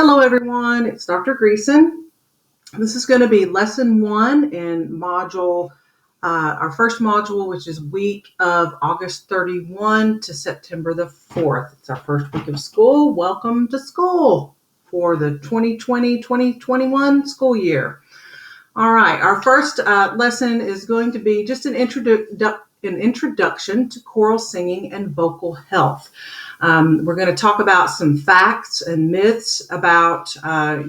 Hello, everyone. It's Dr. Greason. This is going to be lesson 1 in our first module, which is week of August 31 to September the 4th. It's our first week of school. Welcome to school for the 2020-2021 school year. All right, our first lesson is going to be just an introduction to choral singing and vocal health. We're going to talk about some facts and myths about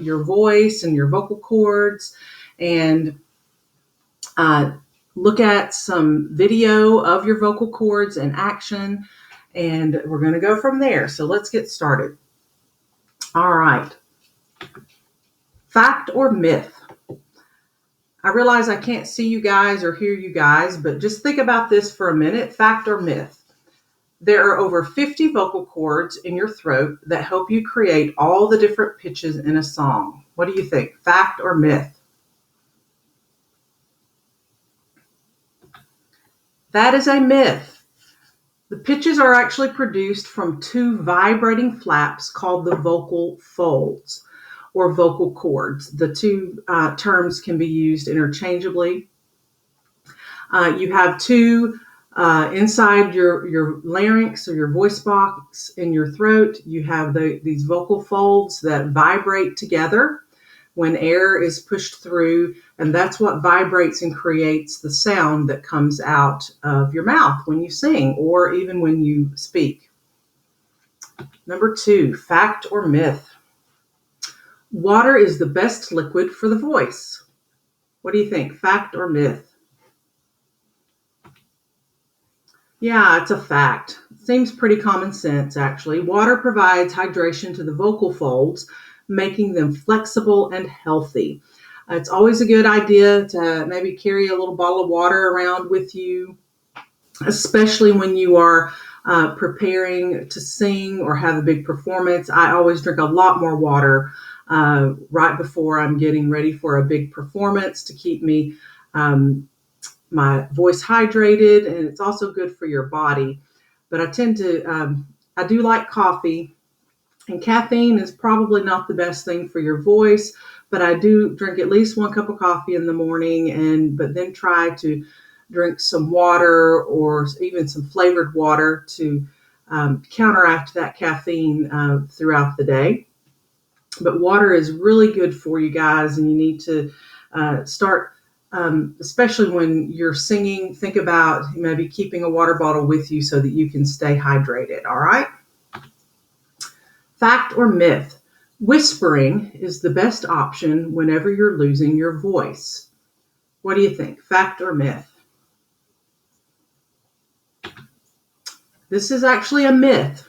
your voice and your vocal cords, and look at some video of your vocal cords in action, and we're going to go from there. So let's get started. All right. Fact or myth? I realize I can't see you guys or hear you guys, but just think about this for a minute. Fact or myth? There are over 50 vocal cords in your throat that help you create all the different pitches in a song. What do you think? Fact or myth? That is a myth. The pitches are actually produced from two vibrating flaps called the vocal folds or vocal cords. The two terms can be used interchangeably. You have two inside your larynx or your voice box in your throat. You have these vocal folds that vibrate together when air is pushed through, and that's what vibrates and creates the sound that comes out of your mouth when you sing or even when you speak. Number 2, fact or myth? Water is the best liquid for the voice. What do you think? Fact or myth? Yeah, it's a fact. Seems pretty common sense, actually. Water provides hydration to the vocal folds, making them flexible and healthy. It's always a good idea to maybe carry a little bottle of water around with you, especially when you are preparing to sing or have a big performance. I always drink a lot more water right before I'm getting ready for a big performance to keep me my voice hydrated, and it's also good for your body. But I do like coffee, and caffeine is probably not the best thing for your voice, but I do drink at least 1 cup of coffee in the morning, but then try to drink some water or even some flavored water to counteract that caffeine throughout the day. But water is really good for you guys, and you need to start, especially when you're singing, think about maybe keeping a water bottle with you so that you can stay hydrated, all right? Fact or myth? Whispering is the best option whenever you're losing your voice. What do you think? Fact or myth? This is actually a myth.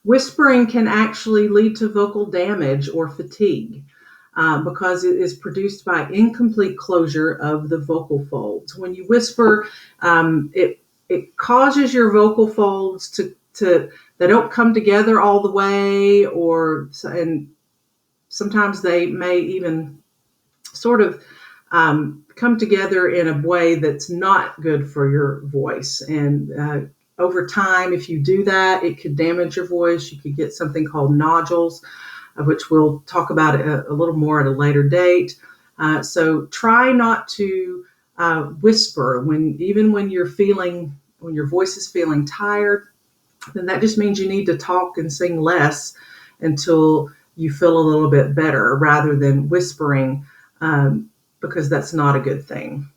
Whispering can actually lead to vocal damage or fatigue because it is produced by incomplete closure of the vocal folds. When you whisper, it causes your vocal folds to they don't come together all the way, and sometimes they may even sort of come together in a way that's not good for your voice. And over time, if you do that, it could damage your voice. You could get something called nodules, which we'll talk about a little more at a later date. So try not to whisper even when your voice is feeling tired. Then that just means you need to talk and sing less until you feel a little bit better, rather than whispering, because that's not a good thing.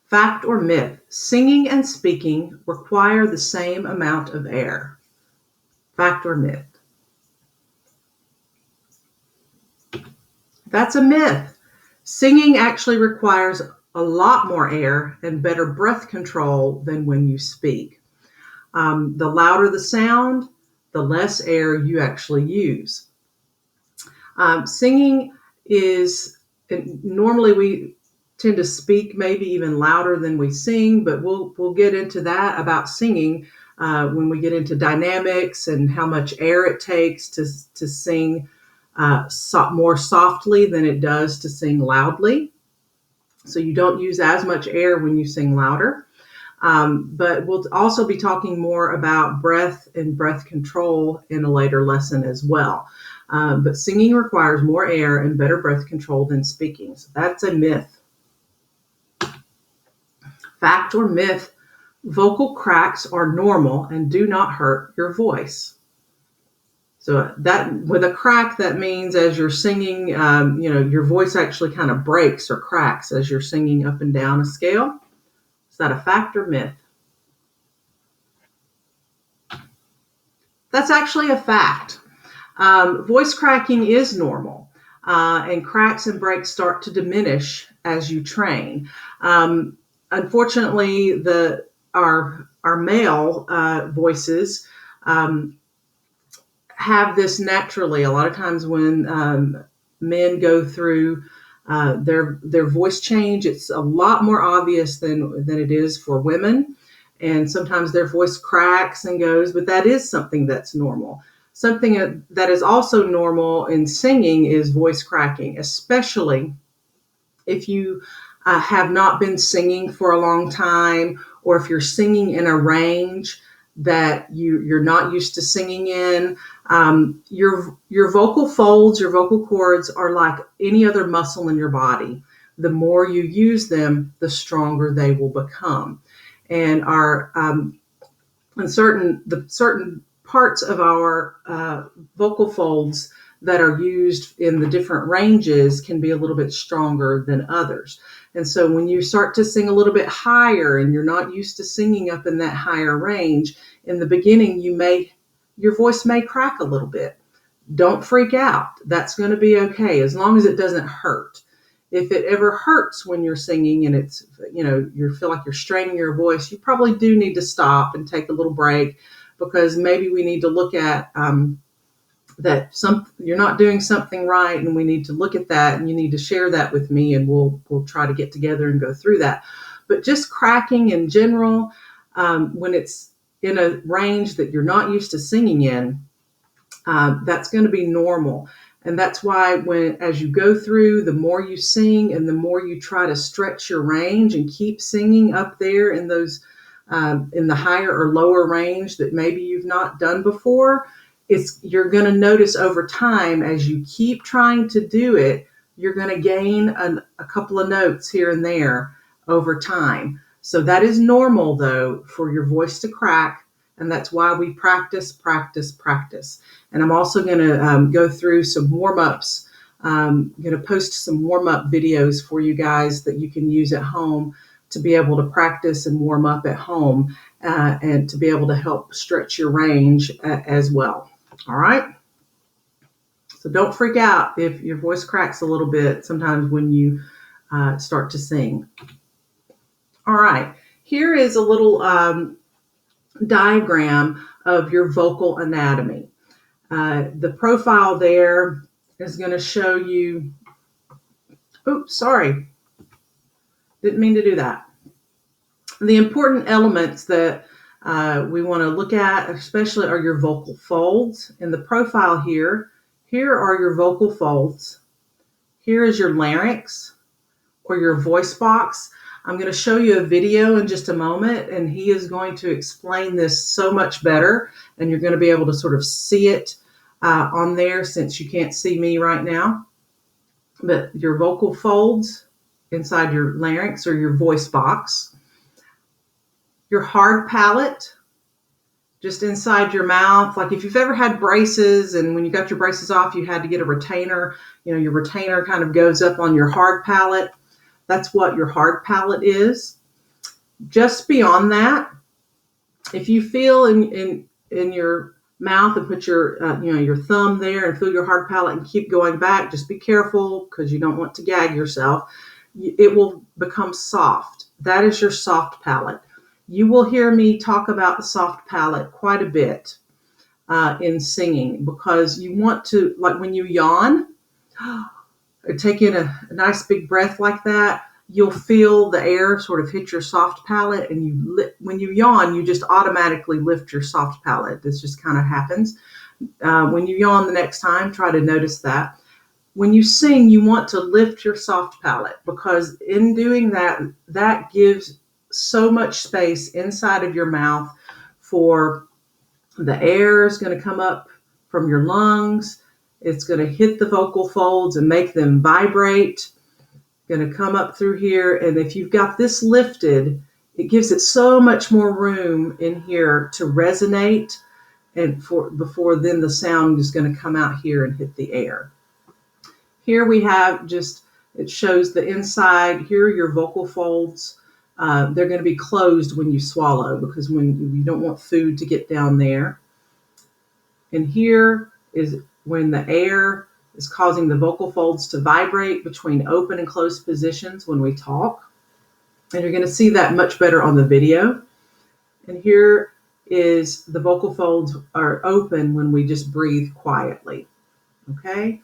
Fact or myth? Singing and speaking require the same amount of air. Fact or myth? That's a myth. Singing actually requires a lot more air and better breath control than when you speak. The louder the sound, the less air you actually use. Singing is, normally we tend to speak maybe even louder than we sing, but we'll get into that about singing when we get into dynamics and how much air it takes to sing more softly than it does to sing loudly. So you don't use as much air when you sing louder. But we'll also be talking more about breath and breath control in a later lesson as well. But singing requires more air and better breath control than speaking. So that's a myth. Fact or myth, vocal cracks are normal and do not hurt your voice. So that with a crack, that means as you're singing, your voice actually kind of breaks or cracks as you're singing up and down a scale. Is that a fact or myth? That's actually a fact. Voice cracking is normal, and cracks and breaks start to diminish as you train. Unfortunately, our male voices have this naturally. A lot of times when men go through their voice change, it's a lot more obvious than it is for women. And sometimes their voice cracks and goes, but that is something that's normal. Something that is also normal in singing is voice cracking, especially if you have not been singing for a long time, or if you're singing in a range that you're not used to singing in. Your vocal folds, your vocal cords are like any other muscle in your body. The more you use them, the stronger they will become. And certain parts of our vocal folds that are used in the different ranges can be a little bit stronger than others. And so when you start to sing a little bit higher and you're not used to singing up in that higher range, in the beginning, your voice may crack a little bit. Don't freak out. That's going to be okay as long as it doesn't hurt. If it ever hurts when you're singing and it's, you feel like you're straining your voice, you probably do need to stop and take a little break, because maybe we need to look at that you're not doing something right, and we need to look at that, and you need to share that with me, and we'll try to get together and go through that. But just cracking in general, when it's in a range that you're not used to singing in, that's going to be normal. And that's why as you go through, the more you sing and the more you try to stretch your range and keep singing up there in those in the higher or lower range that maybe you've not done before, you're going to notice over time, as you keep trying to do it, you're going to gain a couple of notes here and there over time. So that is normal, though, for your voice to crack. And that's why we practice. And I'm also going to go through some warm-ups. I'm going to post some warm-up videos for you guys that you can use at home to be able to practice and warm up at home, and to be able to help stretch your range as well. All right. So don't freak out if your voice cracks a little bit sometimes when you start to sing. All right. Here is a little diagram of your vocal anatomy. The profile there is going to show you, oops, sorry, didn't mean to do that. The important elements that we want to look at, especially, are your vocal folds. In the profile here are your vocal folds. Here is your larynx or your voice box. I'm going to show you a video in just a moment, and he is going to explain this so much better, and you're going to be able to sort of see it on there, since you can't see me right now. But your vocal folds inside your larynx or your voice box. Your hard palate, just inside your mouth. Like if you've ever had braces, and when you got your braces off, you had to get a retainer, your retainer kind of goes up on your hard palate. That's what your hard palate is. Just beyond that, if you feel in your mouth and put your thumb there and feel your hard palate and keep going back, just be careful, because you don't want to gag yourself. It will become soft. That is your soft palate. You will hear me talk about the soft palate quite a bit in singing, because you want to, like when you yawn, or take in a nice big breath like that, you'll feel the air sort of hit your soft palate, and when you yawn, you just automatically lift your soft palate. This just kind of happens. When you yawn the next time, try to notice that. When you sing, you want to lift your soft palate, because in doing that, that gives so much space inside of your mouth for the air is going to come up from your lungs, It's going to hit the vocal folds and make them vibrate. Going to come up through here. And if you've got this lifted, it gives it so much more room in here to resonate, and before then the sound is going to come out here and hit the air. Here we have it shows the inside. Here are your vocal folds. They're going to be closed when you swallow, because when you don't want food to get down there. And here is when the air is causing the vocal folds to vibrate between open and closed positions when we talk. And you're going to see that much better on the video. And here is the vocal folds are open when we just breathe quietly. Okay?